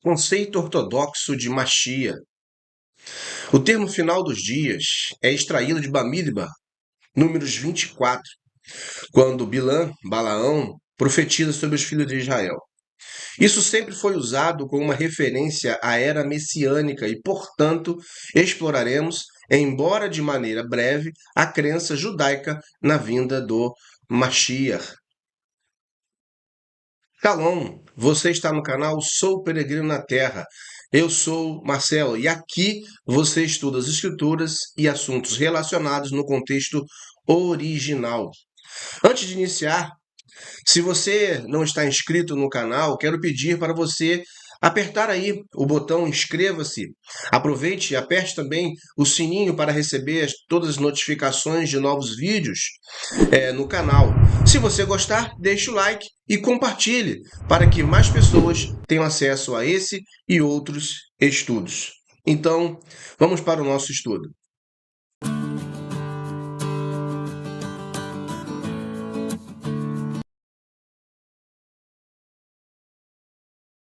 Conceito ortodoxo de Machia. O termo final dos dias é extraído de Bamidbar, Números 24, quando Balaão, profetiza sobre os filhos de Israel. Isso sempre foi usado como uma referência à era messiânica e, portanto, exploraremos, embora de maneira breve, a crença judaica na vinda do Mashiach. Shalom, você está no canal Sou Peregrino na Terra. Eu sou Marcelo e aqui você estuda as escrituras e assuntos relacionados no contexto original. Antes de iniciar, se você não está inscrito no canal, quero pedir para você apertar aí o botão inscreva-se. Aproveite e aperte também o sininho para receber todas as notificações de novos vídeos no canal. Se você gostar, deixe o like e compartilhe para que mais pessoas tenham acesso a esse e outros estudos. Então, vamos para o nosso estudo.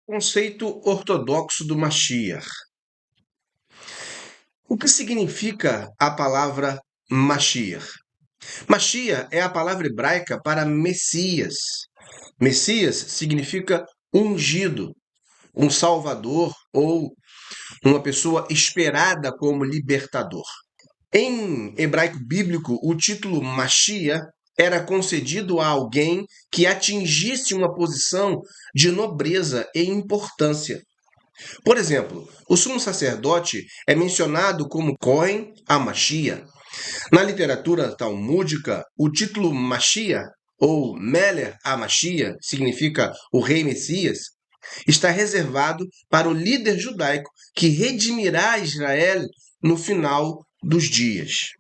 Conceito ortodoxo do Mashiach. O que significa a palavra Mashiach? Mashiach é a palavra hebraica para Messias. Messias significa ungido, um salvador ou uma pessoa esperada como libertador. Em hebraico bíblico, o título Mashiach era concedido a alguém que atingisse uma posição de nobreza e importância. Por exemplo, o sumo sacerdote é mencionado como Cohen HaMashiach. Na literatura talmúdica, o título Mashiach, ou Melech HaMashiach, significa o rei Messias, está reservado para o líder judaico que redimirá Israel no final dos dias.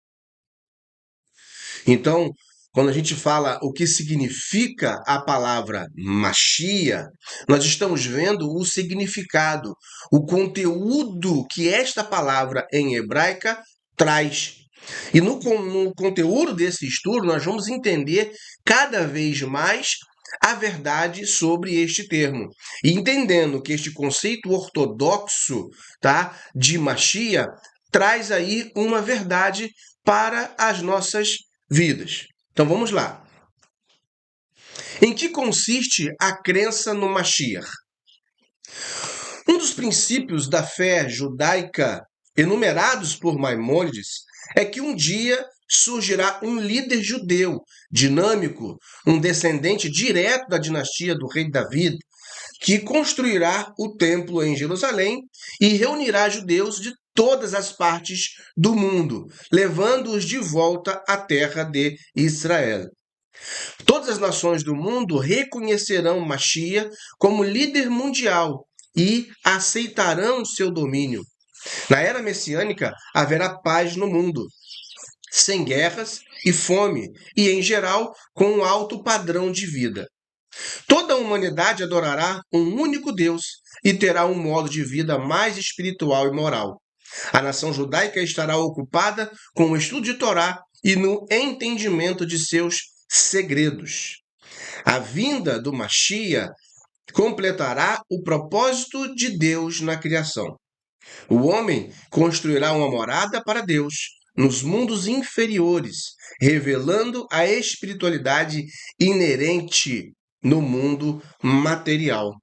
Então, quando a gente fala o que significa a palavra Mashiach, nós estamos vendo o significado, o conteúdo que esta palavra em hebraica traz. E no conteúdo desse estudo, nós vamos entender cada vez mais a verdade sobre este termo. E entendendo que este conceito ortodoxo, de Mashiach traz aí uma verdade para as nossas vidas. Então vamos lá. Em que consiste a crença no Mashiach? Um dos princípios da fé judaica enumerados por Maimônides é que um dia surgirá um líder judeu dinâmico, um descendente direto da dinastia do rei David, que construirá o templo em Jerusalém e reunirá judeus de todas as partes do mundo, levando-os de volta à terra de Israel. Todas as nações do mundo reconhecerão Mashiach como líder mundial e aceitarão seu domínio. Na era messiânica haverá paz no mundo, sem guerras e fome, e em geral com um alto padrão de vida. Toda a humanidade adorará um único Deus e terá um modo de vida mais espiritual e moral. A nação judaica estará ocupada com o estudo de Torá e no entendimento de seus segredos. A vinda do Mashiach completará o propósito de Deus na criação. O homem construirá uma morada para Deus nos mundos inferiores, revelando a espiritualidade inerente no mundo material.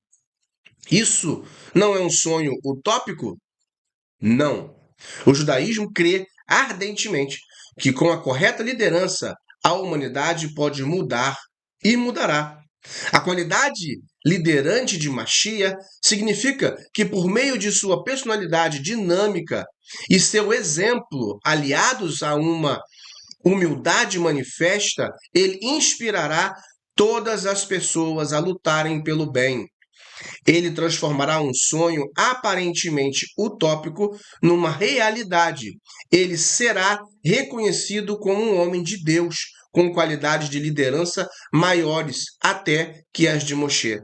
Isso não é um sonho utópico? Não. O judaísmo crê ardentemente que com a correta liderança a humanidade pode mudar e mudará. A qualidade liderante de Mashiach significa que por meio de sua personalidade dinâmica e seu exemplo, aliados a uma humildade manifesta, ele inspirará todas as pessoas a lutarem pelo bem. Ele transformará um sonho aparentemente utópico numa realidade. Ele será reconhecido como um homem de Deus, com qualidades de liderança maiores até que as de Moshe.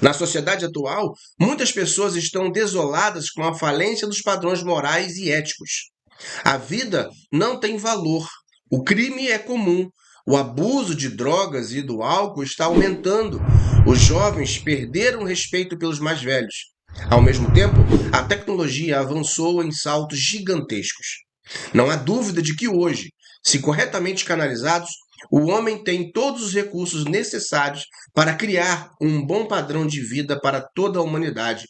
Na sociedade atual, muitas pessoas estão desoladas com a falência dos padrões morais e éticos. A vida não tem valor, o crime é comum, o abuso de drogas e do álcool está aumentando. Os jovens perderam o respeito pelos mais velhos. Ao mesmo tempo, a tecnologia avançou em saltos gigantescos. Não há dúvida de que hoje, se corretamente canalizados, o homem tem todos os recursos necessários para criar um bom padrão de vida para toda a humanidade.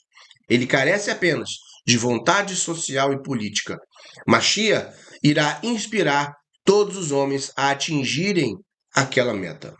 Ele carece apenas de vontade social e política. Mashiach irá inspirar todos os homens a atingirem aquela meta.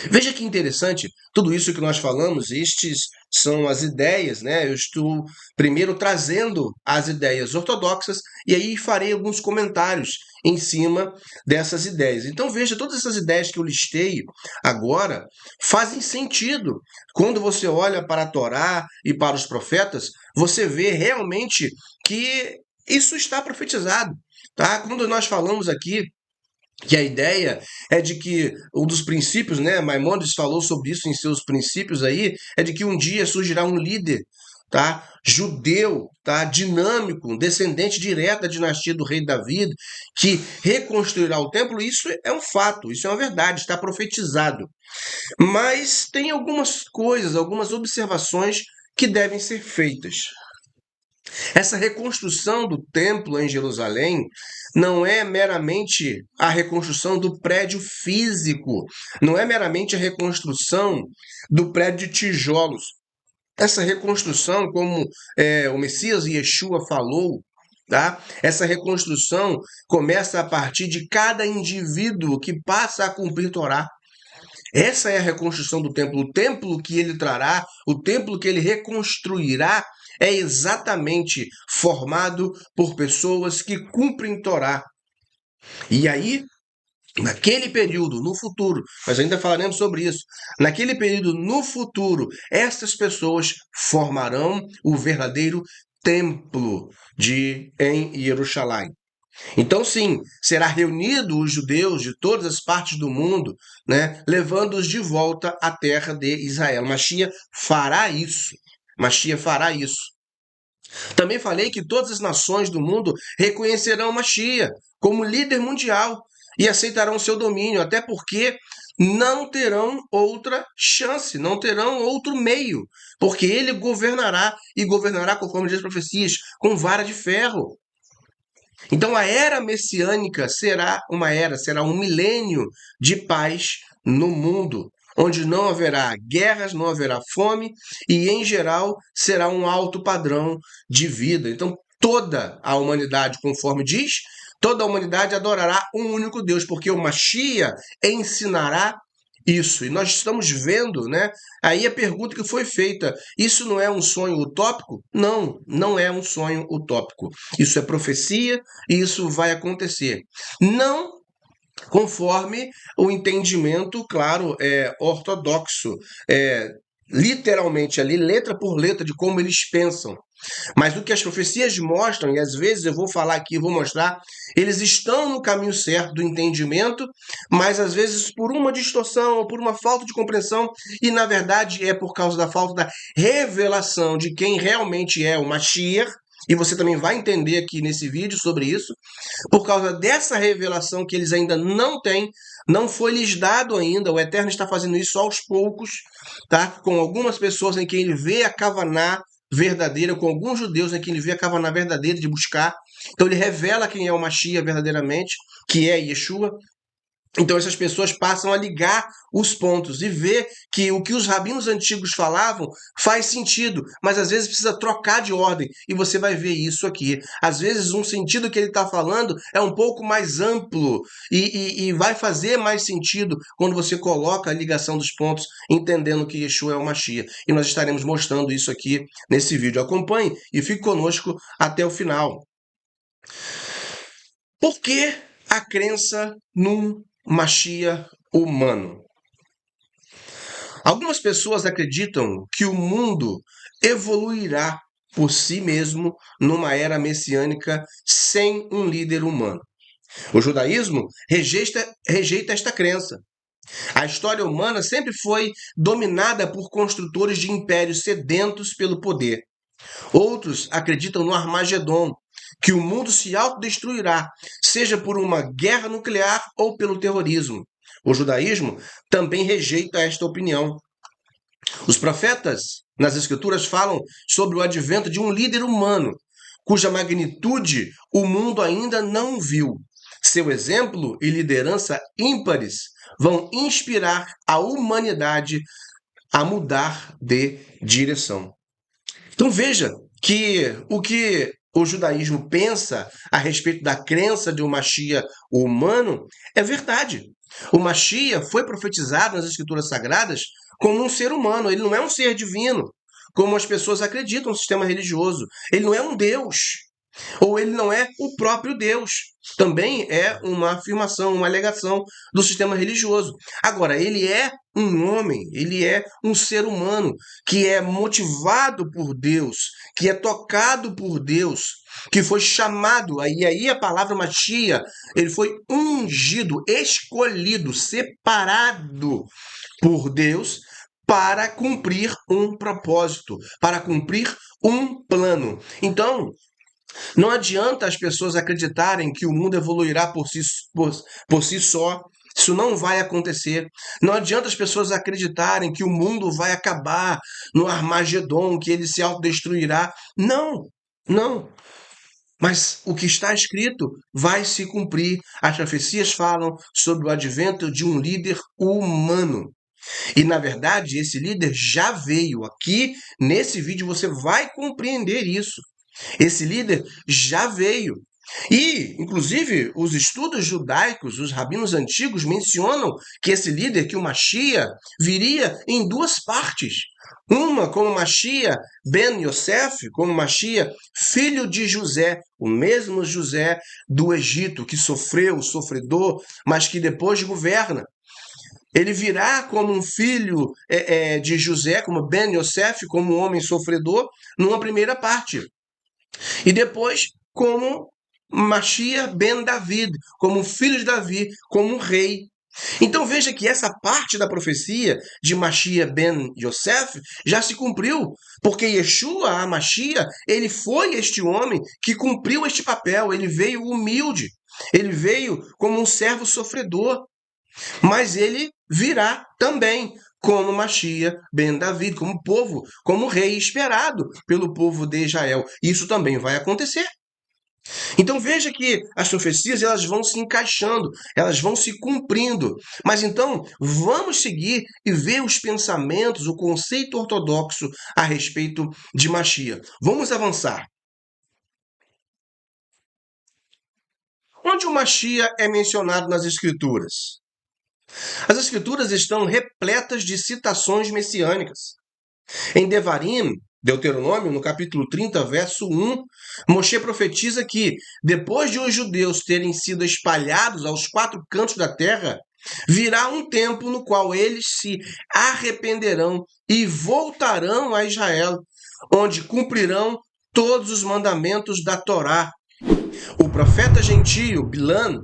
Veja que interessante, tudo isso que nós falamos, estes são as ideias, né? Eu estou primeiro trazendo as ideias ortodoxas e aí farei alguns comentários em cima dessas ideias. Então veja, todas essas ideias que eu listei agora fazem sentido. Quando você olha para a Torá e para os profetas, você vê realmente que isso está profetizado, tá? Quando nós falamos aqui que a ideia é de que um dos princípios, né, Maimônides falou sobre isso em seus princípios aí, é de que um dia surgirá um líder, tá, judeu, tá, dinâmico, descendente direto da dinastia do rei Davi, que reconstruirá o templo. Isso é um fato, isso é uma verdade, está profetizado. Mas tem algumas coisas, algumas observações que devem ser feitas. Essa reconstrução do templo em Jerusalém não é meramente a reconstrução do prédio físico, não é meramente a reconstrução do prédio de tijolos. Essa reconstrução, como o Messias Yeshua falou, tá? Essa reconstrução começa a partir de cada indivíduo que passa a cumprir Torá. Essa é a reconstrução do templo. O templo que ele trará, o templo que ele reconstruirá, é exatamente formado por pessoas que cumprem Torá. E aí, naquele período, no futuro, nós ainda falaremos sobre isso, naquele período, no futuro, essas pessoas formarão o verdadeiro templo em Jerusalém. Então, sim, será reunido os judeus de todas as partes do mundo, né, levando-os de volta à terra de Israel. Mashiach fará isso. Mashiach fará isso. Também falei que todas as nações do mundo reconhecerão Mashiach como líder mundial e aceitarão seu domínio, até porque não terão outra chance, não terão outro meio, porque ele governará e governará, conforme diz as profecias, com vara de ferro. Então a era messiânica será um milênio de paz no mundo, onde não haverá guerras, não haverá fome e, em geral, será um alto padrão de vida. Então toda a humanidade, conforme diz, toda a humanidade adorará um único Deus, porque o Mashiach ensinará isso. E nós estamos vendo, né? Aí a pergunta que foi feita: isso não é um sonho utópico? Não, não é um sonho utópico. Isso é profecia e isso vai acontecer. Não conforme o entendimento, claro, ortodoxo, literalmente ali, letra por letra, de como eles pensam. Mas o que as profecias mostram, e às vezes eu vou falar aqui, vou mostrar, eles estão no caminho certo do entendimento, mas às vezes por uma distorção ou por uma falta de compreensão, e na verdade é por causa da falta da revelação de quem realmente é o Mashiach, e você também vai entender aqui nesse vídeo sobre isso, por causa dessa revelação que eles ainda não têm, não foi lhes dado ainda, o Eterno está fazendo isso aos poucos, tá? Com algumas pessoas em quem ele vê a Kavaná verdadeira, com alguns judeus em quem ele vê a Kavaná verdadeira de buscar. Então ele revela quem é o Mashiach verdadeiramente, que é Yeshua. Então essas pessoas passam a ligar os pontos e ver que o que os rabinos antigos falavam faz sentido, mas às vezes precisa trocar de ordem, e você vai ver isso aqui. Às vezes um sentido que ele está falando é um pouco mais amplo e vai fazer mais sentido quando você coloca a ligação dos pontos, entendendo que Yeshua é o Mashiach. E nós estaremos mostrando isso aqui nesse vídeo. Acompanhe e fique conosco até o final. Por que a crença num Mashiach humano? Algumas pessoas acreditam que o mundo evoluirá por si mesmo numa era messiânica sem um líder humano. O judaísmo rejeita esta crença. A história humana sempre foi dominada por construtores de impérios sedentos pelo poder. Outros acreditam no Armagedon, que o mundo se autodestruirá, seja por uma guerra nuclear ou pelo terrorismo. O judaísmo também rejeita esta opinião. Os profetas, nas Escrituras, falam sobre o advento de um líder humano, cuja magnitude o mundo ainda não viu. Seu exemplo e liderança ímpares vão inspirar a humanidade a mudar de direção. Então veja que o judaísmo pensa a respeito da crença de um Mashiach humano é verdade. O Mashiach foi profetizado nas Escrituras Sagradas como um ser humano, ele não é um ser divino, como as pessoas acreditam no sistema religioso. Ele não é um Deus, ou ele não é o próprio Deus. Também é uma afirmação, uma alegação do sistema religioso. Agora, ele é um homem, ele é um ser humano que é motivado por Deus, que é tocado por Deus, que foi chamado, aí a palavra Mashiach, ele foi ungido, escolhido, separado por Deus para cumprir um propósito, para cumprir um plano. Então, não adianta as pessoas acreditarem que o mundo evoluirá por si só. Isso não vai acontecer. Não adianta as pessoas acreditarem que o mundo vai acabar no Armagedon, que ele se autodestruirá. Não, não. Mas o que está escrito vai se cumprir. As profecias falam sobre o advento de um líder humano. E, na verdade, esse líder já veio. Aqui, nesse vídeo, você vai compreender isso. Esse líder já veio. E, inclusive, os estudos judaicos, os rabinos antigos mencionam que esse líder, que o Mashiach, viria em duas partes. Uma como Mashiach ben Yosef, como Mashiach, filho de José, o mesmo José do Egito, que sofreu, sofredor, mas que depois governa. Ele virá como um filho de José, como Ben Yosef, como um homem sofredor, numa primeira parte. E depois, como Mashiach ben David, como filho de Davi, como rei. Então veja que essa parte da profecia de Mashiach ben Yosef já se cumpriu, porque Yeshua, a Mashiach, ele foi este homem que cumpriu este papel, ele veio humilde, ele veio como um servo sofredor, mas ele virá também como Mashiach ben David, como povo, como rei esperado pelo povo de Israel. Isso também vai acontecer. Então veja que as profecias elas vão se encaixando, elas vão se cumprindo. Mas então vamos seguir e ver os pensamentos, o conceito ortodoxo a respeito de Mashiach. Vamos avançar. Onde o Mashiach é mencionado nas Escrituras? As Escrituras estão repletas de citações messiânicas. Em Devarim, Deuteronômio, no capítulo 30, verso 1, Moshe profetiza que, depois de os judeus terem sido espalhados aos quatro cantos da terra, virá um tempo no qual eles se arrependerão e voltarão a Israel, onde cumprirão todos os mandamentos da Torá. O profeta gentio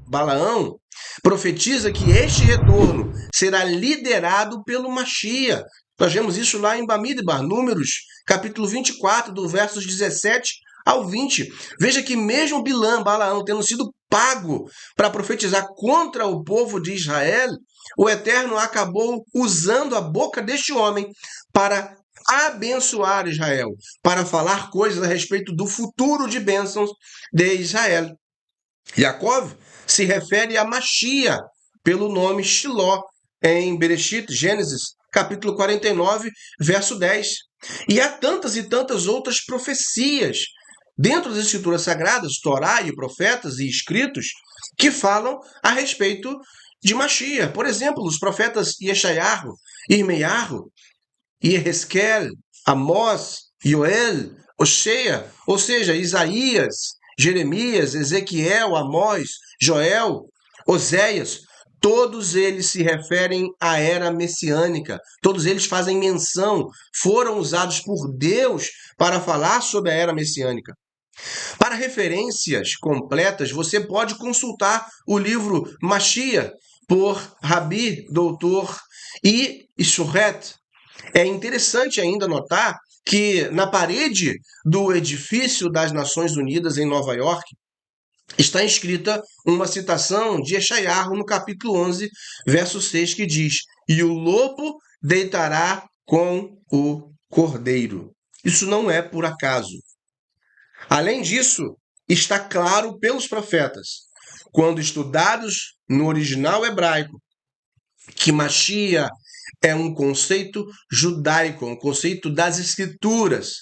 Balaão profetiza que este retorno será liderado pelo Mashiach. Nós vemos isso lá em Bamidbar, Números, capítulo 24, do versos 17 ao 20. Veja que mesmo Balaão, tendo sido pago para profetizar contra o povo de Israel, o Eterno acabou usando a boca deste homem para abençoar Israel, para falar coisas a respeito do futuro de bênçãos de Israel. Yaakov se refere a Mashiach pelo nome Shiló em Bereshit, Gênesis, capítulo 49, verso 10. E há tantas e tantas outras profecias dentro das Escrituras Sagradas, Torá e profetas e escritos, que falam a respeito de Mashiach. Por exemplo, os profetas Yeshayahu, Irmeiahu, Yehezkel, Amós, Yoel, Oshea, ou seja, Isaías, Jeremias, Ezequiel, Amós, Joel, Oséias, todos eles se referem à era messiânica, todos eles fazem menção, foram usados por Deus para falar sobre a era messiânica. Para referências completas, você pode consultar o livro Mashiach, por Rabi, doutor Ishuret. É interessante ainda notar que na parede do edifício das Nações Unidas em Nova York está escrita uma citação de Yeshayahu no capítulo 11, verso 6, que diz: "E o lobo deitará com o Cordeiro. Isso não é por acaso. Além disso, está claro pelos profetas, quando estudados no original hebraico, que Machia é um conceito judaico, um conceito das Escrituras,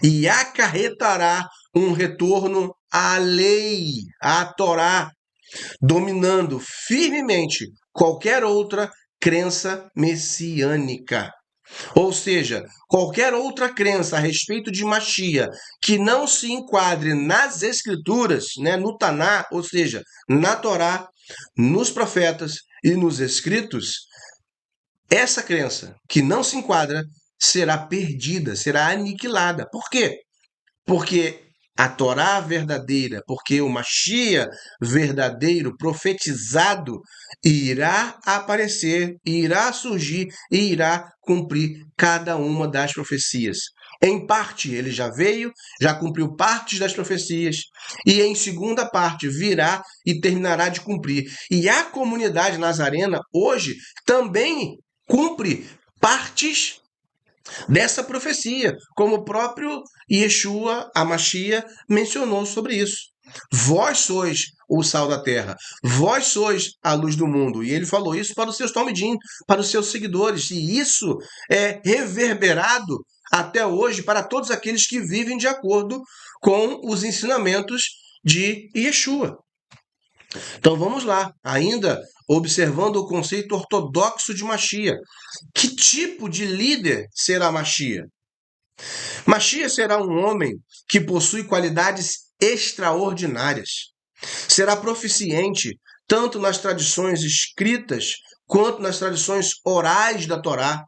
e acarretará um retorno à lei, à Torá, dominando firmemente qualquer outra crença messiânica. Ou seja, qualquer outra crença a respeito de Machia que não se enquadre nas Escrituras, né, no Taná, ou seja, na Torá, nos profetas e nos escritos, essa crença que não se enquadra será perdida, será aniquilada. Por quê? Porque a Torá verdadeira, porque o Machia verdadeiro, profetizado, irá aparecer, irá surgir e irá cumprir cada uma das profecias. Em parte, ele já veio, já cumpriu partes das profecias, e em segunda parte virá e terminará de cumprir. E a comunidade nazarena, hoje, também cumpre partes dessa profecia, como o próprio Yeshua, a Machia, mencionou sobre isso. Vós sois o sal da terra, vós sois a luz do mundo. E ele falou isso para os seus talmidim, para os seus seguidores. E isso é reverberado até hoje para todos aqueles que vivem de acordo com os ensinamentos de Yeshua. Então vamos lá, ainda observando o conceito ortodoxo de Machia. Que tipo de líder será Machia? Machia será um homem que possui qualidades extraordinárias. Será proficiente tanto nas tradições escritas quanto nas tradições orais da Torá.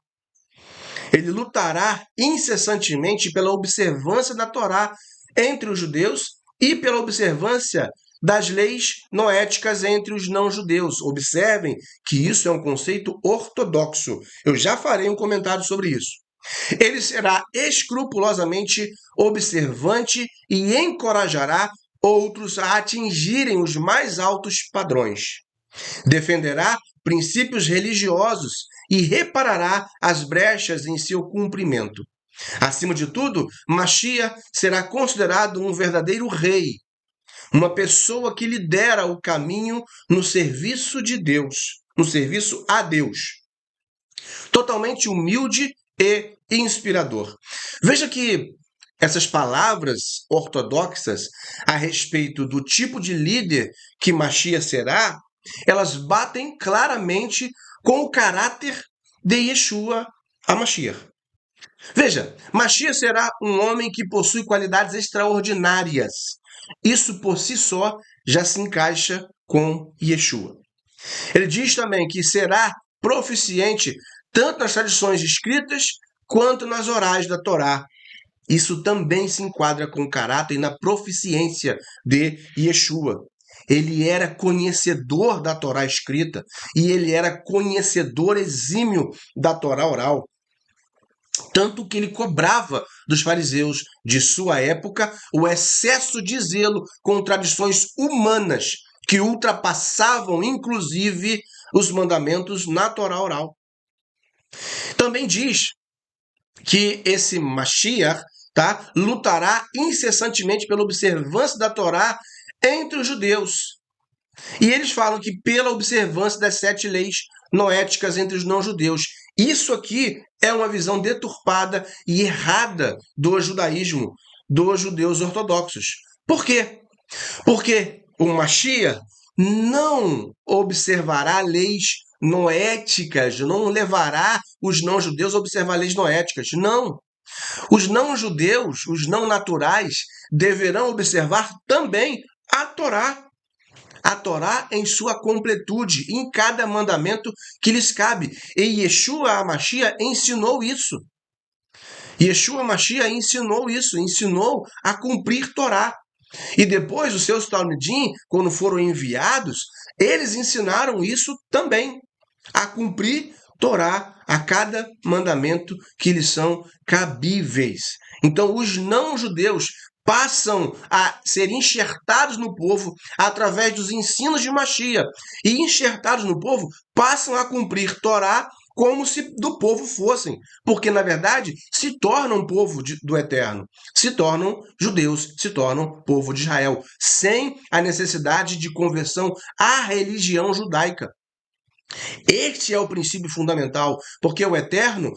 Ele lutará incessantemente pela observância da Torá entre os judeus e pela observância das leis noéticas entre os não-judeus. Observem que isso é um conceito ortodoxo. Eu já farei um comentário sobre isso. Ele será escrupulosamente observante e encorajará outros a atingirem os mais altos padrões. Defenderá princípios religiosos e reparará as brechas em seu cumprimento. Acima de tudo, Machia será considerado um verdadeiro rei, uma pessoa que lidera o caminho no serviço de Deus, no serviço a Deus. Totalmente humilde e inspirador. Veja que essas palavras ortodoxas a respeito do tipo de líder que Machia será, elas batem claramente com o caráter de Yeshua HaMashiach. Veja, Machia será um homem que possui qualidades extraordinárias. Isso por si só já se encaixa com Yeshua. Ele diz também que será proficiente tanto nas tradições escritas quanto nas orais da Torá. Isso também se enquadra com o caráter e na proficiência de Yeshua. Ele era conhecedor da Torá escrita e ele era conhecedor exímio da Torá oral. Tanto que ele cobrava dos fariseus de sua época o excesso de zelo com tradições humanas que ultrapassavam, inclusive, os mandamentos na Torá oral. Também diz que esse Mashiach, lutará incessantemente pela observância da Torá entre os judeus. E eles falam que pela observância das 7 leis noéticas entre os não-judeus. Isso aqui é uma visão deturpada e errada do judaísmo, dos judeus ortodoxos. Por quê? Porque o Mashiach não observará leis noéticas, não levará os não-judeus a observar leis noéticas. Não. Os não-judeus, os não-naturais, deverão observar também a Torá. A Torá em sua completude, em cada mandamento que lhes cabe. E Yeshua HaMashiach ensinou isso. Yeshua HaMashiach ensinou isso, ensinou a cumprir Torá. E depois os seus talmidim, quando foram enviados, eles ensinaram isso também, a cumprir Torá, a cada mandamento que lhes são cabíveis. Então, os não-judeus passam a ser enxertados no povo através dos ensinos de Machia. E enxertados no povo, passam a cumprir Torá como se do povo fossem, porque na verdade se tornam povo do Eterno, se tornam judeus, se tornam povo de Israel, sem a necessidade de conversão à religião judaica. Este é o princípio fundamental, porque o Eterno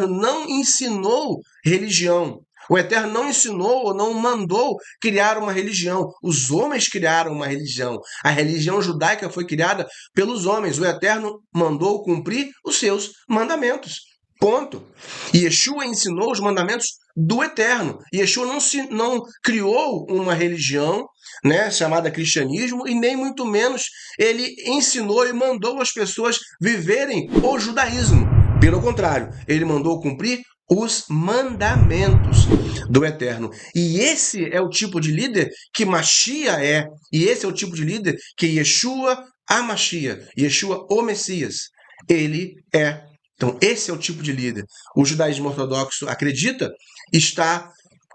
não ensinou religião. O Eterno não ensinou ou não mandou criar uma religião. Os homens criaram uma religião. A religião judaica foi criada pelos homens. O Eterno mandou cumprir os seus mandamentos. Ponto. E Yeshua ensinou os mandamentos do Eterno. Yeshua não criou uma religião, né, chamada cristianismo, e nem muito menos ele ensinou e mandou as pessoas viverem o judaísmo. Pelo contrário, ele mandou cumprir os mandamentos do Eterno. E esse é o tipo de líder que Machia é. E esse é o tipo de líder que Yeshua a Machia, Yeshua o Messias, ele é. Então, esse é o tipo de líder. O judaísmo ortodoxo acredita, está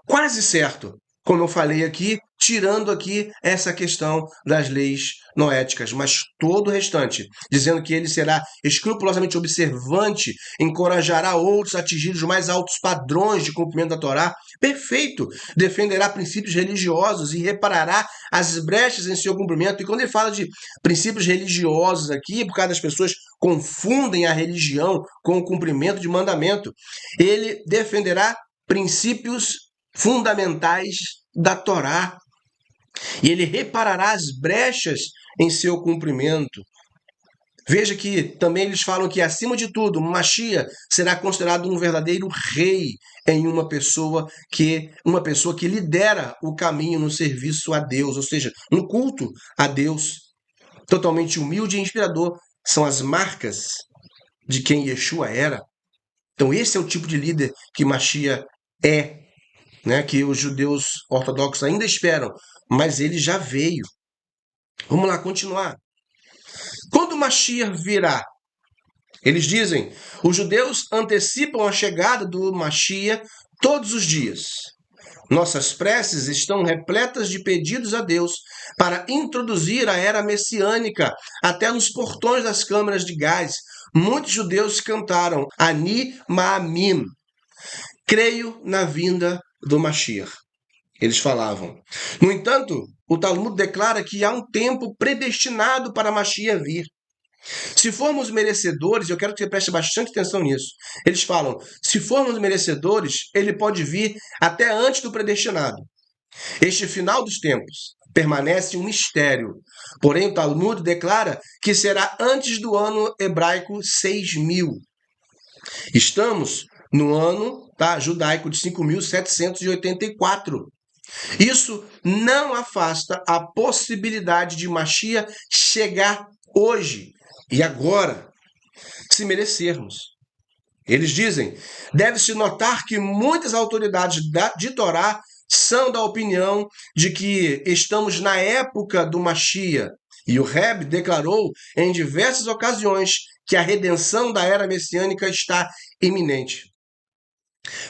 quase certo, como eu falei aqui, tirando aqui essa questão das leis noéticas, mas todo o restante, dizendo que ele será escrupulosamente observante, encorajará outros a atingir os mais altos padrões de cumprimento da Torá, perfeito, defenderá princípios religiosos e reparará as brechas em seu cumprimento. E quando ele fala de princípios religiosos aqui, por causa das pessoas confundem a religião com o cumprimento de mandamento, ele defenderá princípios fundamentais da Torá. E ele reparará as brechas em seu cumprimento. Veja que também eles falam que, acima de tudo, Machia será considerado um verdadeiro rei em uma pessoa que lidera o caminho no serviço a Deus, ou seja, no culto a Deus. Totalmente humilde e inspirador são as marcas de quem Yeshua era. Então esse é o tipo de líder que Machia é, né, que os judeus ortodoxos ainda esperam, mas ele já veio. Vamos lá, continuar. Quando Mashiach virá, eles dizem, os judeus antecipam a chegada do Mashiach todos os dias. Nossas preces estão repletas de pedidos a Deus para introduzir a era messiânica até nos portões das câmaras de gás. Muitos judeus cantaram Ani Ma'amim, creio na vinda do Mashiach. Eles falavam. No entanto, o Talmud declara que há um tempo predestinado para Mashiach vir. Se formos merecedores, eu quero que você preste bastante atenção nisso. Eles falam, se formos merecedores, ele pode vir até antes do predestinado. Este final dos tempos permanece um mistério. Porém, o Talmud declara que será antes do ano hebraico 6.000. Estamos no ano judaico de 5.784. Isso não afasta a possibilidade de Mashiach chegar hoje e agora, se merecermos. Eles dizem, deve-se notar que muitas autoridades de Torá são da opinião de que estamos na época do Mashiach. E o Rebbe declarou em diversas ocasiões que a redenção da era messiânica está iminente.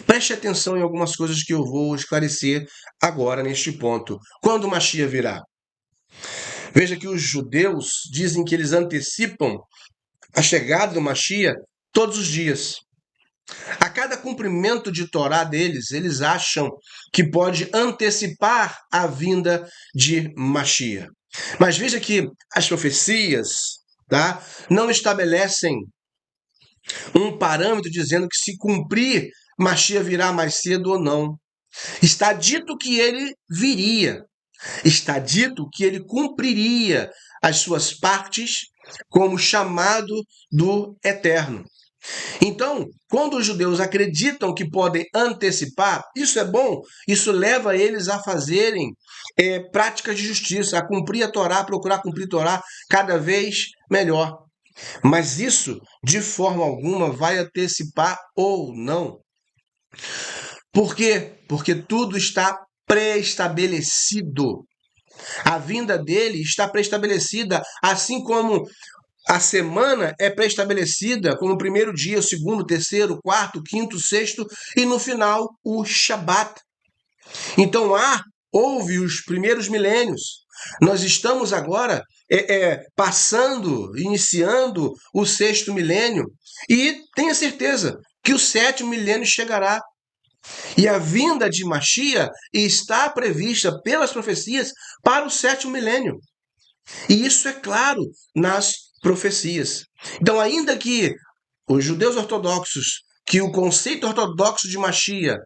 Preste atenção em algumas coisas que eu vou esclarecer agora neste ponto. Quando o Mashiach virá? Veja que os judeus dizem que eles antecipam a chegada do Mashiach todos os dias. A cada cumprimento de Torá deles, eles acham que pode antecipar a vinda de Mashiach. Mas veja que as profecias não estabelecem um parâmetro dizendo que se cumprir, Mashiach virá mais cedo ou não. Está dito que ele viria. Está dito que ele cumpriria as suas partes como chamado do Eterno. Então, quando os judeus acreditam que podem antecipar, isso é bom, isso leva eles a fazerem práticas de justiça, a cumprir a Torá, a procurar cumprir a Torá cada vez melhor. Mas isso, de forma alguma, vai antecipar ou não. Por quê? Porque tudo está pré-estabelecido. A vinda dele está pré-estabelecida, assim como a semana é pré-estabelecida, como o primeiro dia, o segundo, o terceiro, o quarto, o quinto, o sexto e no final o Shabat. Então houve os primeiros milênios. Nós estamos agora iniciando o sexto milênio, e tenha certeza que o sétimo milênio chegará. E a vinda de Mashiach está prevista pelas profecias para o sétimo milênio. E isso é claro nas profecias. Então, ainda que os judeus ortodoxos, que o conceito ortodoxo de Mashiach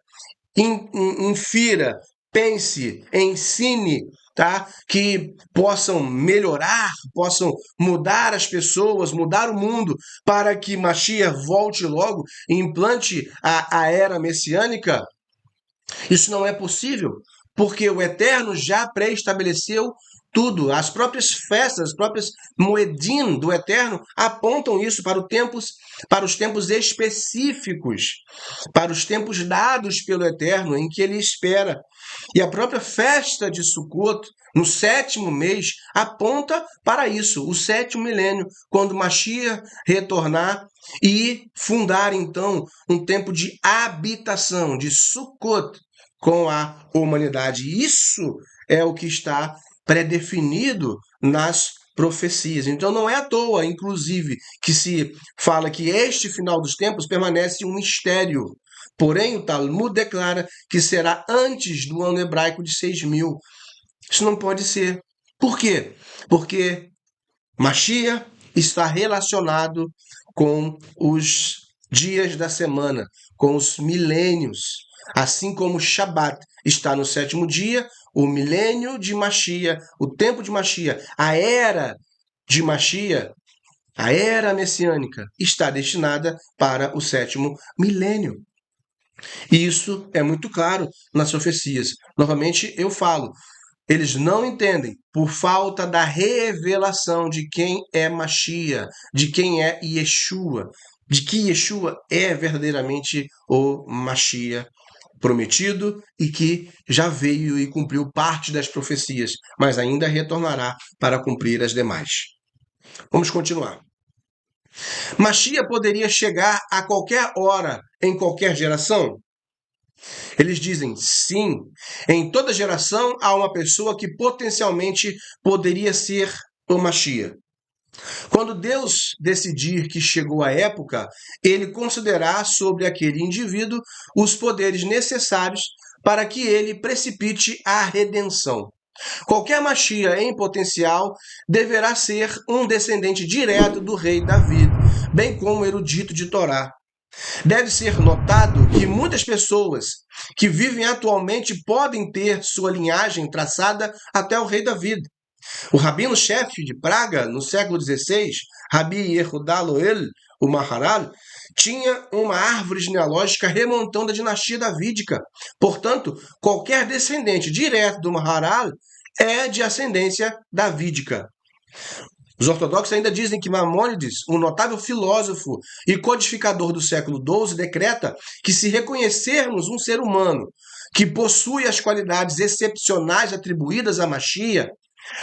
infira, pense, ensine, tá? Que possam melhorar, possam mudar as pessoas, mudar o mundo, para que Mashiach volte logo e implante a era messiânica, isso não é possível, porque o Eterno já pré-estabeleceu tudo. As próprias festas, as próprias moedim do Eterno apontam isso para os tempos específicos, para os tempos dados pelo Eterno em que ele espera. E a própria festa de Sukkot, no sétimo mês, aponta para isso, o sétimo milênio, quando Mashiach retornar e fundar então um tempo de habitação, de Sukkot, com a humanidade. Isso é o que está predefinido nas profecias. Então não é à toa, inclusive, que se fala que este final dos tempos permanece um mistério. Porém, o Talmud declara que será antes do ano hebraico de 6.000. Isso não pode ser. Por quê? Porque Mashiach está relacionado com os dias da semana, com os milênios. Assim como o Shabat está no sétimo dia, o milênio de Mashiach, o tempo de Mashiach, a era de Mashiach, a era messiânica, está destinada para o sétimo milênio. E isso é muito claro nas profecias. Novamente, eu falo, eles não entendem por falta da revelação de quem é Mashiach, de quem é Yeshua, de que Yeshua é verdadeiramente o Mashiach prometido e que já veio e cumpriu parte das profecias, mas ainda retornará para cumprir as demais. Vamos continuar. Mashiach poderia chegar a qualquer hora, em qualquer geração? Eles dizem sim. Em toda geração há uma pessoa que potencialmente poderia ser o Mashiach. Quando Deus decidir que chegou a época, ele concederá sobre aquele indivíduo os poderes necessários para que ele precipite a redenção. Qualquer Mashiach em potencial deverá ser um descendente direto do rei Davi, bem como erudito de Torá. Deve ser notado que muitas pessoas que vivem atualmente podem ter sua linhagem traçada até o rei Davi. O rabino-chefe de Praga, no século XVI, Rabi Yehudá Loel, o Maharal, tinha uma árvore genealógica remontando a dinastia davídica. Portanto, qualquer descendente direto do Maharal é de ascendência davídica. Os ortodoxos ainda dizem que Maimônides, um notável filósofo e codificador do século XII, decreta que se reconhecermos um ser humano que possui as qualidades excepcionais atribuídas a Mashiach,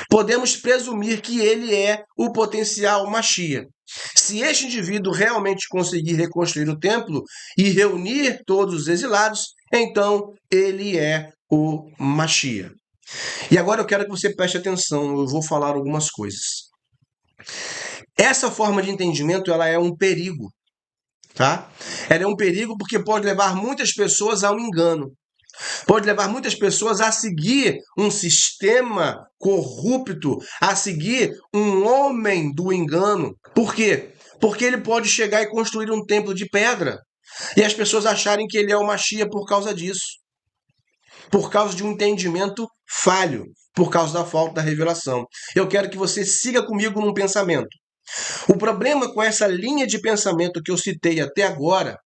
podemos presumir que ele é o potencial Mashiach. Se este indivíduo realmente conseguir reconstruir o templo e reunir todos os exilados, então ele é o Mashiach. E agora eu quero que você preste atenção, eu vou falar algumas coisas. Essa forma de entendimento, ela é um perigo, tá? Ela é um perigo porque pode levar muitas pessoas ao engano. Pode levar muitas pessoas a seguir um sistema corrupto, a seguir um homem do engano. Por quê? Porque ele pode chegar e construir um templo de pedra e as pessoas acharem que ele é o Mashiach por causa disso. Por causa de um entendimento falho, por causa da falta da revelação. Eu quero que você siga comigo num pensamento. O problema com essa linha de pensamento que eu citei até agora,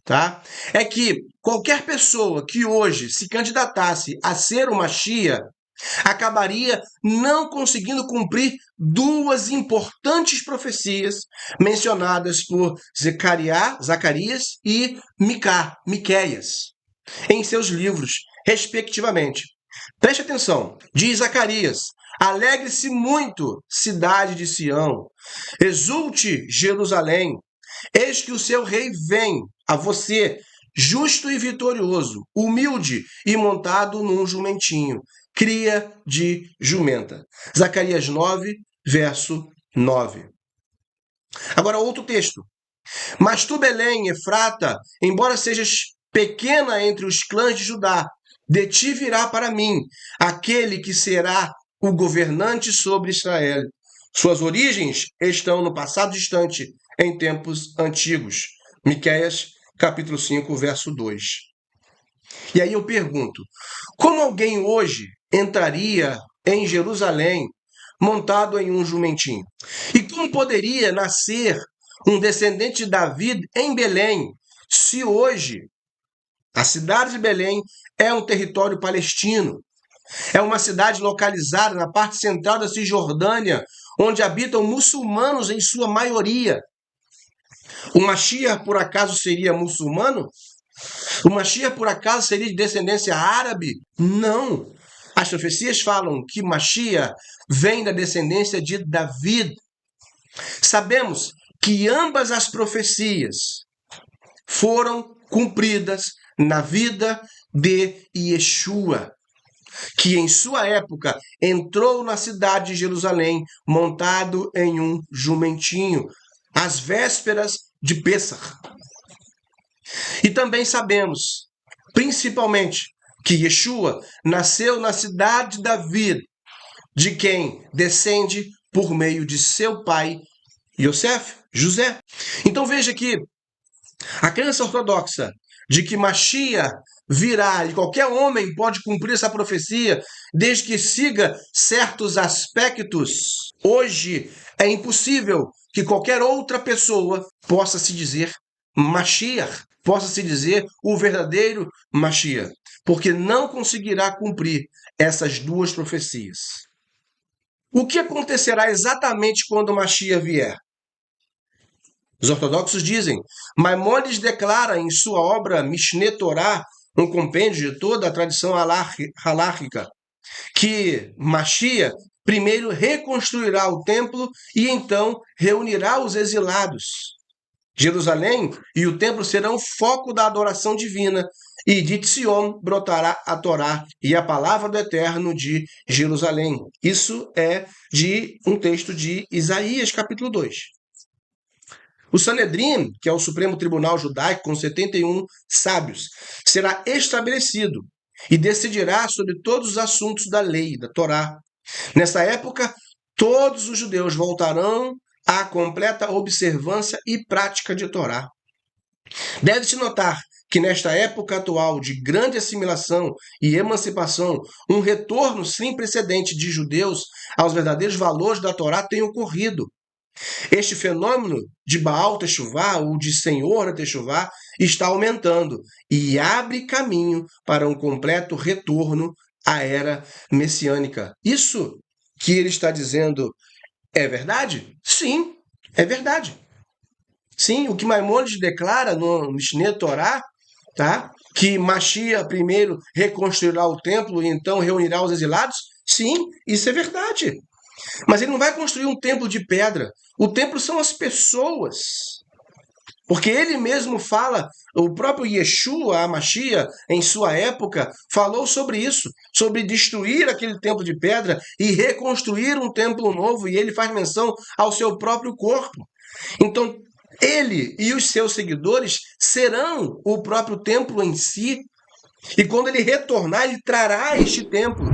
tá? É que qualquer pessoa que hoje se candidatasse a ser o Mashiach acabaria não conseguindo cumprir duas importantes profecias mencionadas por Zacarias e Miqueias em seus livros, respectivamente. Preste atenção, diz Zacarias: alegre-se muito, cidade de Sião, exulte, Jerusalém, eis que o seu rei vem a você, justo e vitorioso, humilde e montado num jumentinho, cria de jumenta. Zacarias 9, verso 9. Agora, outro texto. Mas tu, Belém, Efrata, embora sejas pequena entre os clãs de Judá, de ti virá para mim aquele que será o governante sobre Israel. Suas origens estão no passado distante, em tempos antigos. Miqueias, capítulo 5, verso 2. E aí eu pergunto, como alguém hoje entraria em Jerusalém montado em um jumentinho? E como poderia nascer um descendente de Davi em Belém, se hoje a cidade de Belém é um território palestino? É uma cidade localizada na parte central da Cisjordânia, onde habitam muçulmanos em sua maioria. O Mashiach, por acaso, seria muçulmano? O Mashiach, por acaso, seria de descendência árabe? Não. As profecias falam que Mashiach vem da descendência de Davi. Sabemos que ambas as profecias foram cumpridas na vida de Yeshua, que em sua época entrou na cidade de Jerusalém montado em um jumentinho, às vésperas de Pêssar. E também sabemos, principalmente, que Yeshua nasceu na cidade de Davi, de quem descende por meio de seu pai, José. Então veja que a crença ortodoxa de que Mashiach virá e qualquer homem pode cumprir essa profecia desde que siga certos aspectos, hoje é impossível que qualquer outra pessoa possa se dizer Mashiach, possa se dizer o verdadeiro Mashiach, porque não conseguirá cumprir essas duas profecias. O que acontecerá exatamente quando Mashiach vier? Os ortodoxos dizem, Maimônides declara em sua obra Mishneh Torah, um compêndio de toda a tradição halárquica, que Mashiach primeiro reconstruirá o templo e então reunirá os exilados. Jerusalém e o templo serão foco da adoração divina, e de Sion brotará a Torá e a palavra do Eterno de Jerusalém. Isso é de um texto de Isaías, capítulo 2. O Sanedrim, que é o Supremo Tribunal Judaico com 71 sábios, será estabelecido e decidirá sobre todos os assuntos da lei, da Torá. Nessa época, todos os judeus voltarão à completa observância e prática de Torá. Deve-se notar que nesta época atual de grande assimilação e emancipação, um retorno sem precedente de judeus aos verdadeiros valores da Torá tem ocorrido. Este fenômeno de Baal Teshuvá, ou de Senhor Teshuvá, está aumentando e abre caminho para um completo retorno à era messiânica. Isso que ele está dizendo é verdade? Sim, é verdade. Sim, o que Maimônides declara no Mishneh Torah, tá? Que Mashiach primeiro reconstruirá o templo e então reunirá os exilados. Sim, isso é verdade. Mas ele não vai construir um templo de pedra. O templo são as pessoas. Porque ele mesmo fala, o próprio Yeshua, a Mashiach, em sua época, falou sobre isso, sobre destruir aquele templo de pedra e reconstruir um templo novo, e ele faz menção ao seu próprio corpo. Então, ele e os seus seguidores serão o próprio templo em si. E quando ele retornar, ele trará este templo.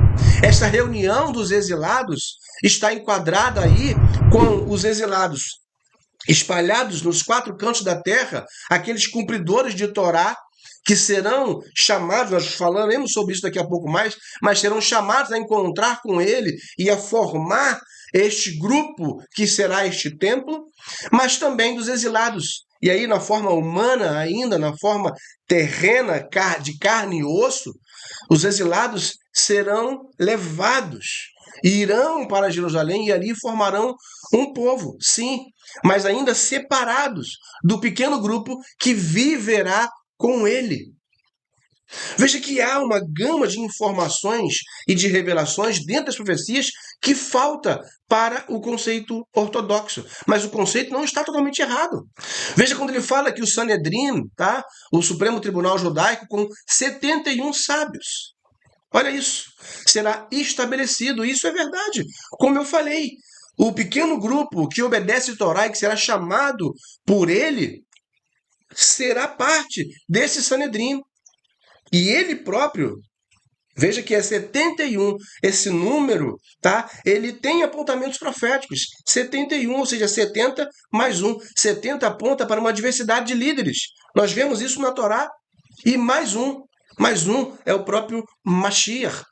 Esta reunião dos exilados está enquadrada aí com os exilados espalhados nos 4 cantos da terra, aqueles cumpridores de Torá, que serão chamados, nós falaremos sobre isso daqui a pouco mais, mas serão chamados a encontrar com ele e a formar este grupo que será este templo, mas também dos exilados. E aí, na forma humana ainda, na forma terrena, de carne e osso, os exilados serão levados e irão para Jerusalém e ali formarão um povo, sim, mas ainda separados do pequeno grupo que viverá com ele. Veja que há uma gama de informações e de revelações dentro das profecias que falta para o conceito ortodoxo. Mas o conceito não está totalmente errado. Veja quando ele fala que o Sanedrim, tá? O Supremo Tribunal Judaico, com 71 sábios. Olha isso. Será estabelecido. Isso é verdade. Como eu falei, o pequeno grupo que obedece a Torá e que será chamado por ele será parte desse Sanedrim. E ele próprio, veja que é 71, esse número, tá? Ele tem apontamentos proféticos. 71, ou seja, 70 mais 1. 70 aponta para uma diversidade de líderes. Nós vemos isso na Torá. E mais um é o próprio Mashiach.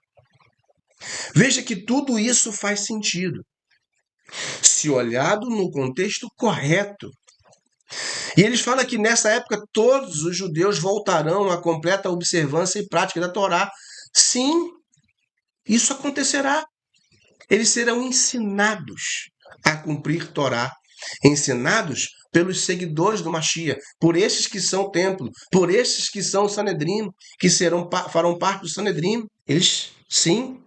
Veja que tudo isso faz sentido, se olhado no contexto correto. E eles falam que nessa época todos os judeus voltarão à completa observância e prática da Torá. Sim, isso acontecerá. Eles serão ensinados a cumprir Torá, ensinados pelos seguidores do Mashiach, por esses que são o templo, por esses que são o Sanedrim, que farão parte do Sanedrim. Eles, sim,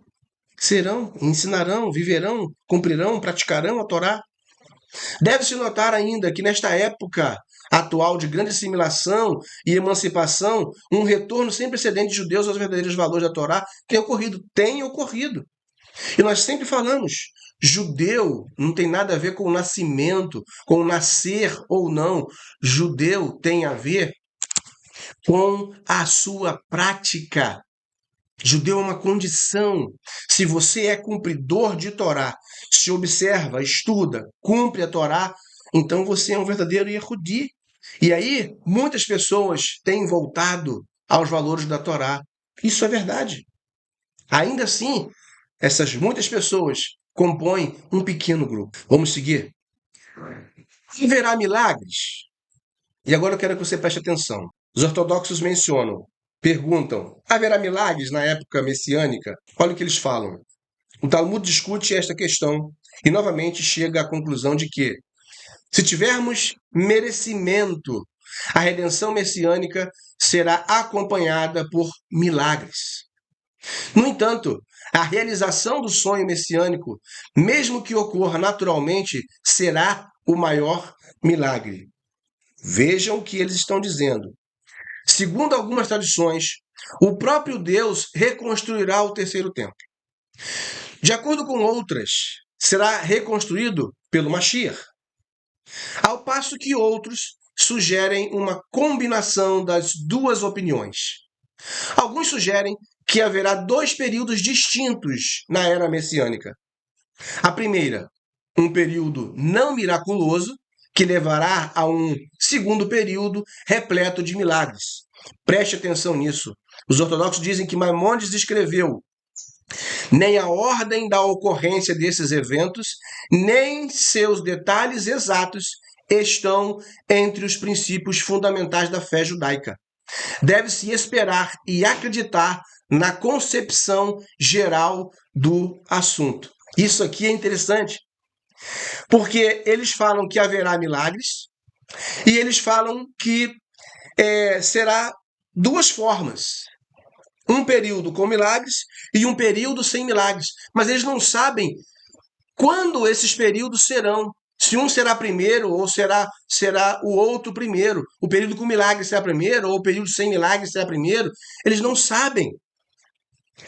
serão, ensinarão, viverão, cumprirão, praticarão a Torá. Deve-se notar ainda que nesta época atual de grande assimilação e emancipação, um retorno sem precedentes de judeus aos verdadeiros valores da Torá tem ocorrido. Tem ocorrido. E nós sempre falamos, judeu não tem nada a ver com o nascimento, com o nascer ou não. Judeu tem a ver com a sua prática. Judeu é uma condição. Se você é cumpridor de Torá, se observa, estuda, cumpre a Torá, então você é um verdadeiro Yehudi. E aí, muitas pessoas têm voltado aos valores da Torá. Isso é verdade. Ainda assim, essas muitas pessoas compõem um pequeno grupo. Vamos seguir? Haverá milagres? E agora eu quero que você preste atenção. Os ortodoxos perguntam, haverá milagres na época messiânica? Olha o que eles falam. O Talmud discute esta questão e novamente chega à conclusão de que, se tivermos merecimento, a redenção messiânica será acompanhada por milagres. No entanto, a realização do sonho messiânico, mesmo que ocorra naturalmente, será o maior milagre. Vejam o que eles estão dizendo. Segundo algumas tradições, o próprio Deus reconstruirá o terceiro templo. De acordo com outras, será reconstruído pelo Mashiach. Ao passo que outros sugerem uma combinação das duas opiniões. Alguns sugerem que haverá dois períodos distintos na era messiânica. A primeira, um período não miraculoso, que levará a um segundo período repleto de milagres. Preste atenção nisso. Os ortodoxos dizem que Maimônides escreveu: nem a ordem da ocorrência desses eventos, nem seus detalhes exatos estão entre os princípios fundamentais da fé judaica. Deve-se esperar e acreditar na concepção geral do assunto. Isso aqui é interessante, porque eles falam que haverá milagres e eles falam que será duas formas. Um período com milagres e um período sem milagres. Mas eles não sabem quando esses períodos serão. Se um será primeiro ou será o outro primeiro. O período com milagres será primeiro ou o período sem milagres será primeiro. Eles não sabem.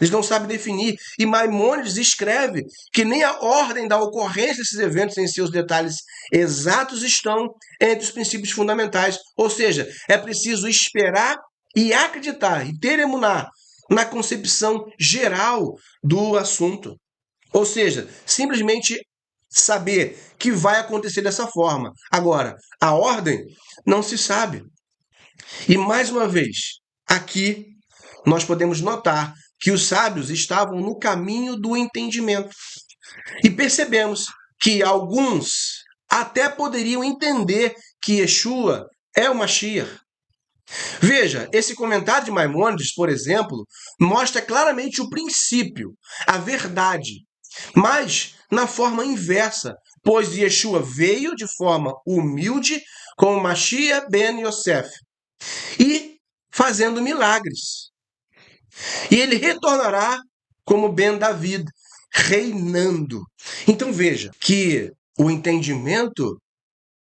Eles não sabem definir. E Maimônides escreve que nem a ordem da ocorrência desses eventos em seus detalhes exatos estão entre os princípios fundamentais. Ou seja, é preciso esperar e acreditar e ter emuná na concepção geral do assunto. Ou seja, simplesmente saber que vai acontecer dessa forma. Agora, a ordem não se sabe. E mais uma vez, aqui nós podemos notar que os sábios estavam no caminho do entendimento. E percebemos que alguns até poderiam entender que Yeshua é o Mashiach. Veja, esse comentário de Maimônides, por exemplo, mostra claramente o princípio, a verdade, mas na forma inversa, pois Yeshua veio de forma humilde com o Mashiach ben Yosef e fazendo milagres. E ele retornará como Ben David, reinando. Então veja que o entendimento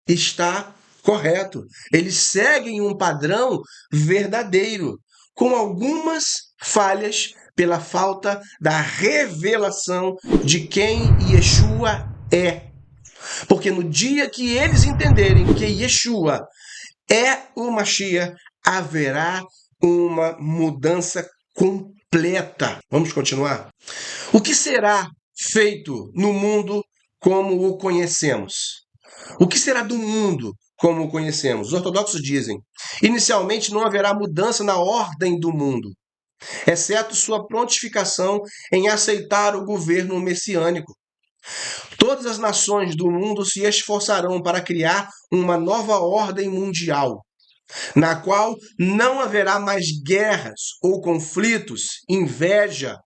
está correto. Eles seguem um padrão verdadeiro, com algumas falhas pela falta da revelação de quem Yeshua é. Porque no dia que eles entenderem que Yeshua é o Mashiach, haverá uma mudança completa. Vamos continuar? O que será feito no mundo como o conhecemos? O que será do mundo como o conhecemos? Os ortodoxos dizem: inicialmente não haverá mudança na ordem do mundo, exceto sua prontificação em aceitar o governo messiânico. Todas as nações do mundo se esforçarão para criar uma nova ordem mundial, na qual não haverá mais guerras ou conflitos, inveja,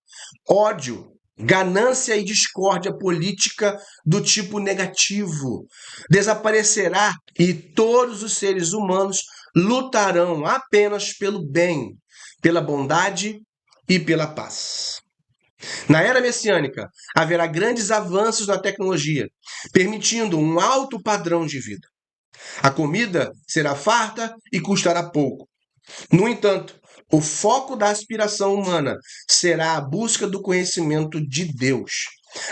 ódio, ganância e discórdia política do tipo negativo. Desaparecerá e todos os seres humanos lutarão apenas pelo bem, pela bondade e pela paz. Na era messiânica, haverá grandes avanços na tecnologia, permitindo um alto padrão de vida. A comida será farta e custará pouco. No entanto, o foco da aspiração humana será a busca do conhecimento de Deus.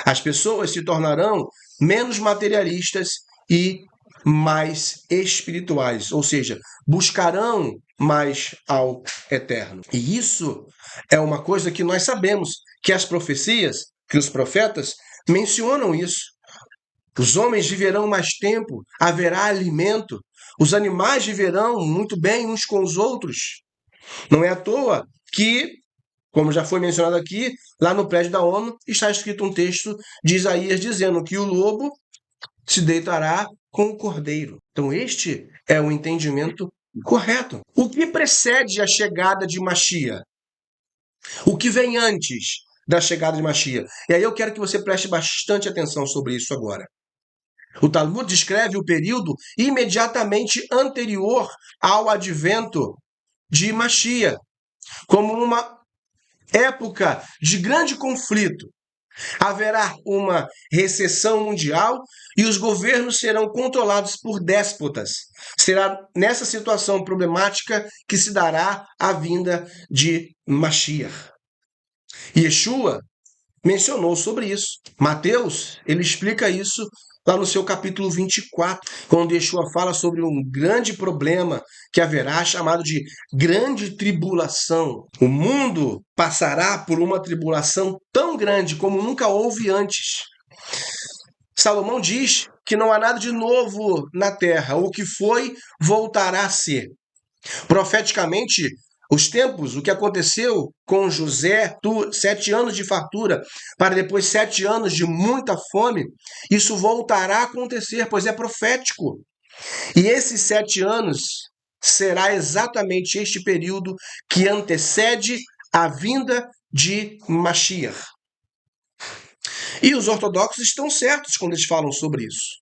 As pessoas se tornarão menos materialistas e mais espirituais, ou seja, buscarão mais ao eterno. E isso é uma coisa que nós sabemos, que as profecias, que os profetas mencionam isso. Os homens viverão mais tempo, haverá alimento, os animais viverão muito bem uns com os outros. Não é à toa que, como já foi mencionado aqui, lá no prédio da ONU está escrito um texto de Isaías dizendo que o lobo se deitará com o cordeiro. Então este é o entendimento correto. O que precede a chegada de Mashiach? O que vem antes da chegada de Mashiach? E aí eu quero que você preste bastante atenção sobre isso agora. O Talmud descreve o período imediatamente anterior ao advento de Mashiach como uma época de grande conflito. Haverá uma recessão mundial e os governos serão controlados por déspotas. Será nessa situação problemática que se dará a vinda de Mashiach. Yeshua mencionou sobre isso. Mateus, ele explica isso lá no seu capítulo 24, quando Yeshua fala sobre um grande problema que haverá, chamado de grande tribulação. O mundo passará por uma tribulação tão grande como nunca houve antes. Salomão diz que não há nada de novo na terra. O que foi, voltará a ser. Profeticamente, os tempos, o que aconteceu com José, 7 anos de fartura, para depois 7 anos de muita fome, isso voltará a acontecer, pois é profético. E esses 7 anos será exatamente este período que antecede a vinda de Mashiach. E os ortodoxos estão certos quando eles falam sobre isso.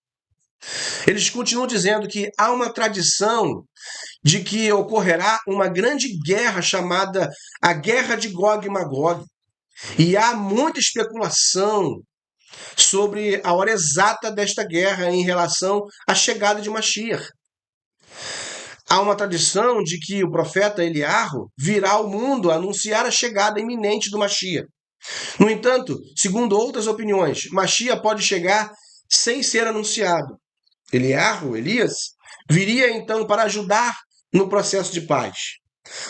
Eles continuam dizendo que há uma tradição de que ocorrerá uma grande guerra chamada a Guerra de Gog e Magog. E há muita especulação sobre a hora exata desta guerra em relação à chegada de Mashiach. Há uma tradição de que o profeta Eliarro virá ao mundo anunciar a chegada iminente do Mashiach. No entanto, segundo outras opiniões, Mashiach pode chegar sem ser anunciado. Eliarro, Elias, viria então para ajudar no processo de paz.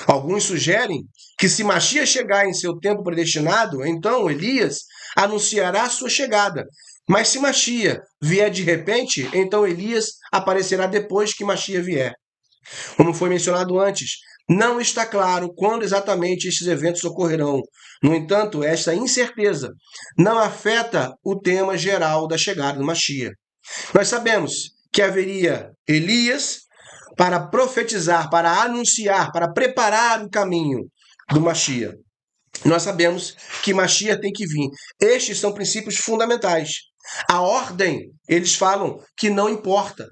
Alguns sugerem que se Mashiach chegar em seu tempo predestinado, então Elias anunciará sua chegada. Mas se Mashiach vier de repente, então Elias aparecerá depois que Mashiach vier. Como foi mencionado antes, não está claro quando exatamente estes eventos ocorrerão. No entanto, esta incerteza não afeta o tema geral da chegada do Mashiach. Nós sabemos que haveria Elias para profetizar, para anunciar, para preparar o caminho do Mashiach. Nós sabemos que Mashiach tem que vir. Estes são princípios fundamentais. A ordem, eles falam que não importa.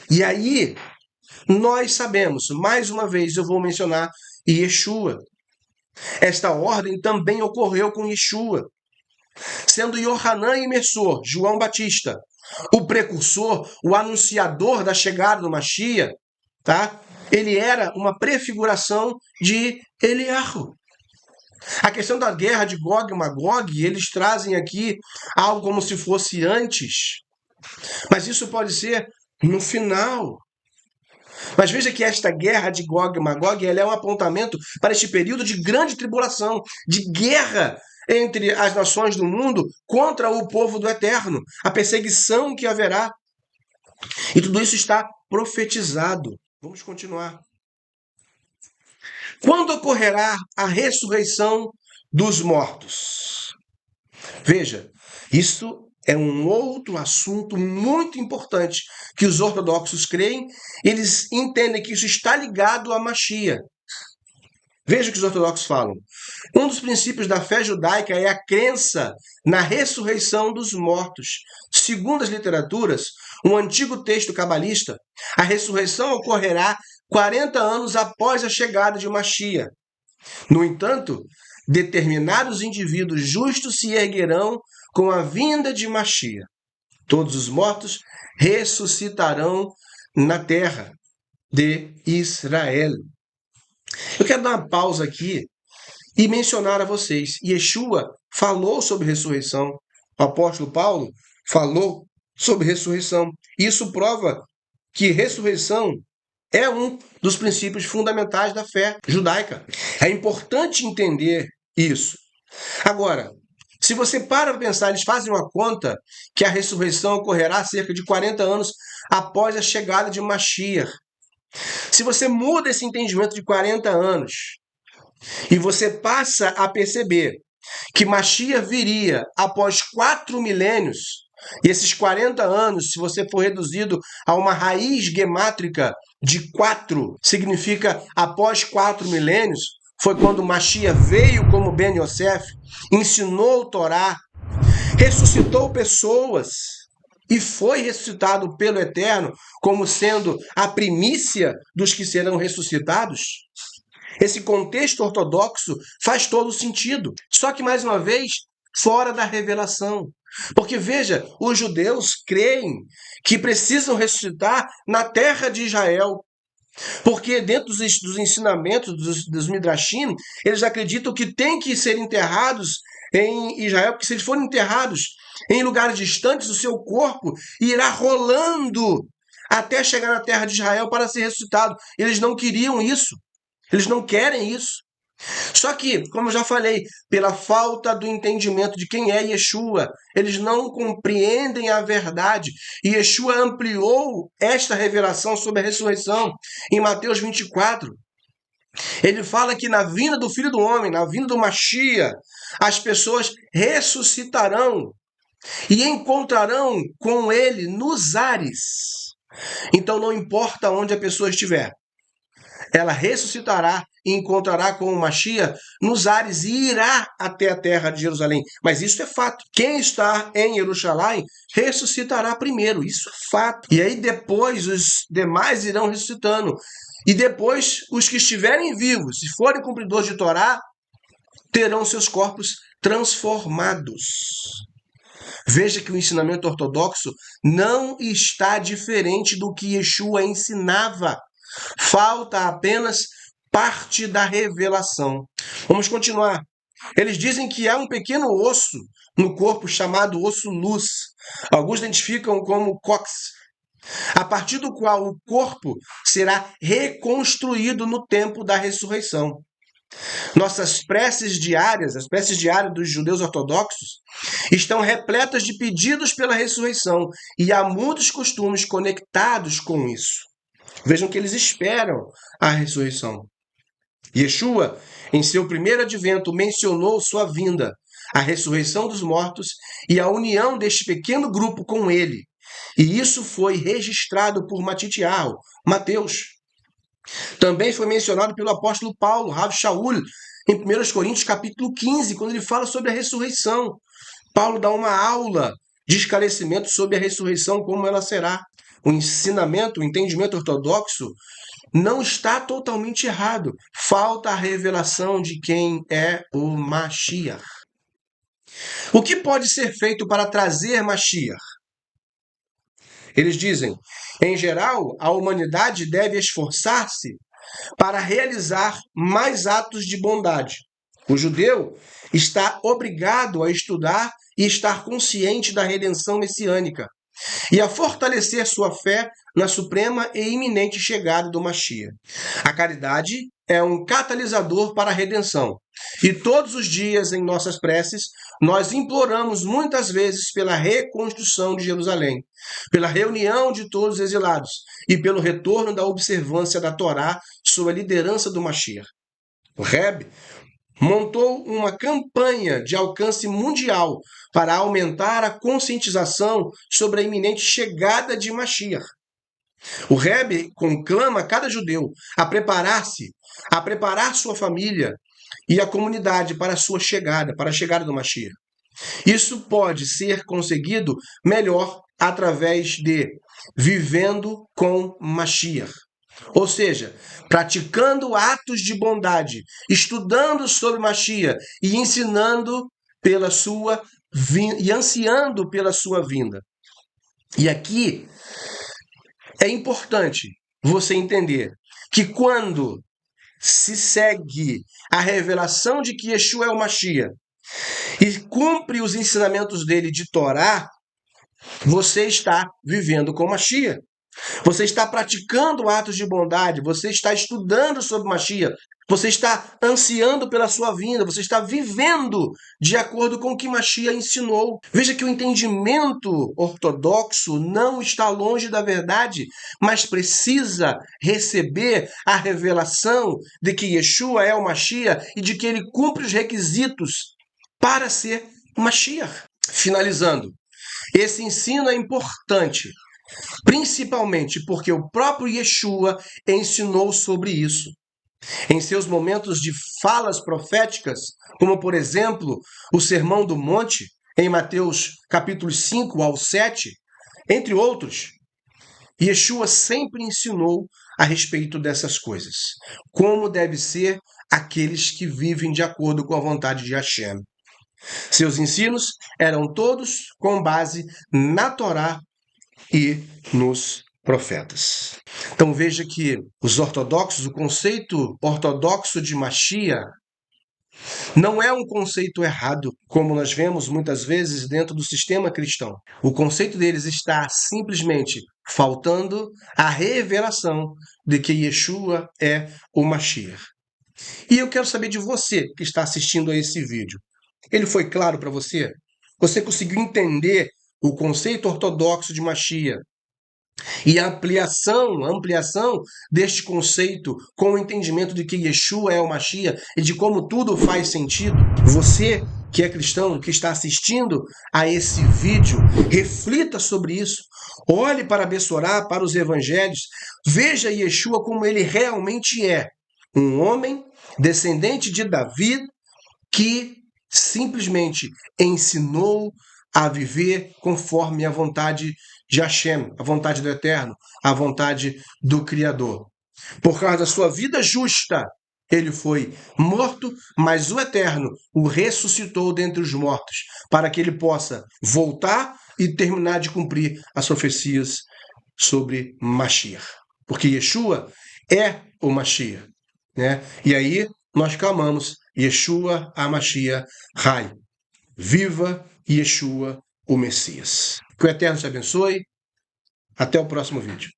E aí, nós sabemos, mais uma vez eu vou mencionar Yeshua. Esta ordem também ocorreu com Yeshua. Sendo Yohanan Imersor, João Batista, o precursor, o anunciador da chegada do Mashiach, tá? Ele era uma prefiguração de Eliarro. A questão da guerra de Gog e Magog, eles trazem aqui algo como se fosse antes. Mas isso pode ser no final. Mas veja que esta guerra de Gog e Magog, ela é um apontamento para este período de grande tribulação, de guerra entre as nações do mundo contra o povo do Eterno, a perseguição que haverá. E tudo isso está profetizado. Vamos continuar. Quando ocorrerá a ressurreição dos mortos? Veja, isso é um outro assunto muito importante que os ortodoxos creem. Eles entendem que isso está ligado à Machia. Veja o que os ortodoxos falam. Um dos princípios da fé judaica é a crença na ressurreição dos mortos. Segundo as literaturas, um antigo texto cabalista, a ressurreição ocorrerá 40 anos após a chegada de Machia. No entanto, determinados indivíduos justos se erguerão com a vinda de Machia. Todos os mortos ressuscitarão na terra de Israel. Eu quero dar uma pausa aqui e mencionar a vocês. Yeshua falou sobre ressurreição. O apóstolo Paulo falou sobre ressurreição. Isso prova que ressurreição é um dos princípios fundamentais da fé judaica. É importante entender isso. Agora, se você para pensar, eles fazem uma conta que a ressurreição ocorrerá cerca de 40 anos após a chegada de Mashiach. Se você muda esse entendimento de 40 anos e você passa a perceber que Mashiach viria após 4 milênios, e esses 40 anos, se você for reduzido a uma raiz gemátrica de 4, significa após 4 milênios, foi quando Mashiach veio como Ben Yosef, ensinou o Torá, ressuscitou pessoas e foi ressuscitado pelo Eterno como sendo a primícia dos que serão ressuscitados. Esse contexto ortodoxo faz todo sentido. Só que, mais uma vez, fora da revelação. Porque, veja, os judeus creem que precisam ressuscitar na terra de Israel. Porque dentro dos ensinamentos dos Midrashim, eles acreditam que têm que ser enterrados em Israel, porque se eles forem enterrados em lugares distantes, o seu corpo irá rolando até chegar na terra de Israel para ser ressuscitado. Eles não queriam isso. Eles não querem isso. Só que, como eu já falei, pela falta do entendimento de quem é Yeshua, eles não compreendem a verdade. E Yeshua ampliou esta revelação sobre a ressurreição em Mateus 24. Ele fala que na vinda do Filho do Homem, na vinda do Mashiach, as pessoas ressuscitarão e encontrarão com ele nos ares. Então não importa onde a pessoa estiver, ela ressuscitará e encontrará com o Mashiach nos ares e irá até a terra de Jerusalém. Mas isso é fato. Quem está em Jerusalém ressuscitará primeiro. Isso é fato. E aí depois os demais irão ressuscitando. E depois os que estiverem vivos, se forem cumpridores de Torá, terão seus corpos transformados. Veja que o ensinamento ortodoxo não está diferente do que Yeshua ensinava. Falta apenas parte da revelação. Vamos continuar. Eles dizem que há um pequeno osso no corpo chamado osso luz. Alguns identificam como cox, a partir do qual o corpo será reconstruído no tempo da ressurreição. Nossas preces diárias, as preces diárias dos judeus ortodoxos, estão repletas de pedidos pela ressurreição e há muitos costumes conectados com isso. Vejam que eles esperam a ressurreição. Yeshua, em seu primeiro advento, mencionou sua vinda, a ressurreição dos mortos e a união deste pequeno grupo com ele. E isso foi registrado por Matitiahu, Mateus. Também foi mencionado pelo apóstolo Paulo, Rav Shaul, em 1 Coríntios capítulo 15, quando ele fala sobre a ressurreição. Paulo dá uma aula de esclarecimento sobre a ressurreição, como ela será. O ensinamento, o entendimento ortodoxo não está totalmente errado. Falta a revelação de quem é o Mashiach. O que pode ser feito para trazer Mashiach? Eles dizem, em geral, a humanidade deve esforçar-se para realizar mais atos de bondade. O judeu está obrigado a estudar e estar consciente da redenção messiânica. e a fortalecer sua fé na suprema e iminente chegada do Mashiach. A caridade é um catalisador para a redenção. E todos os dias em nossas preces, nós imploramos muitas vezes pela reconstrução de Jerusalém, pela reunião de todos os exilados e pelo retorno da observância da Torá sob a liderança do Mashiach. O Rebbe montou uma campanha de alcance mundial para aumentar a conscientização sobre a iminente chegada de Mashiach. O Rebbe conclama cada judeu a preparar-se, a preparar sua família e a comunidade para a sua chegada, para a chegada do Mashiach. Isso pode ser conseguido melhor através de vivendo com Mashiach. Ou seja, praticando atos de bondade, estudando sobre Mashiach e ensinando pela sua e ansiando pela sua vinda. E aqui é importante você entender que quando se segue a revelação de que Yeshua é o Mashiach e cumpre os ensinamentos dele de Torá, você está vivendo com Mashiach. Você está praticando atos de bondade, você está estudando sobre Mashiach, você está ansiando pela sua vinda, você está vivendo de acordo com o que Mashiach ensinou. Veja que o entendimento ortodoxo não está longe da verdade, mas precisa receber a revelação de que Yeshua é o Mashiach e de que ele cumpre os requisitos para ser Mashiach. Finalizando, esse ensino é importante, principalmente porque o próprio Yeshua ensinou sobre isso. Em seus momentos de falas proféticas, como por exemplo, o Sermão do Monte, em Mateus capítulos 5 ao 7, entre outros, Yeshua sempre ensinou a respeito dessas coisas. Como deve ser aqueles que vivem de acordo com a vontade de Hashem. Seus ensinos eram todos com base na Torá e nos profetas. Então veja que os ortodoxos, o conceito ortodoxo de Mashiach não é um conceito errado, como nós vemos muitas vezes dentro do sistema cristão. O conceito deles está simplesmente faltando a revelação de que Yeshua é o Mashiach. E eu quero saber de você que está assistindo a esse vídeo. Ele foi claro para você? Você conseguiu entender o conceito ortodoxo de Mashiach? E a ampliação deste conceito com o entendimento de que Yeshua é o Mashiach e de como tudo faz sentido? Você que é cristão, que está assistindo a esse vídeo, reflita sobre isso. Olhe para a Bessorá, para os evangelhos. Veja Yeshua como ele realmente é. Um homem descendente de Davi que simplesmente ensinou a viver conforme a vontade de Hashem, a vontade do Eterno, a vontade do Criador. Por causa da sua vida justa, ele foi morto, mas o Eterno o ressuscitou dentre os mortos, para que ele possa voltar e terminar de cumprir as profecias sobre Mashiach. Porque Yeshua é o Mashiach, né? E aí nós clamamos, Yeshua HaMashiach Hai. Viva Yeshua, o Messias. Que o Eterno te abençoe. Até o próximo vídeo.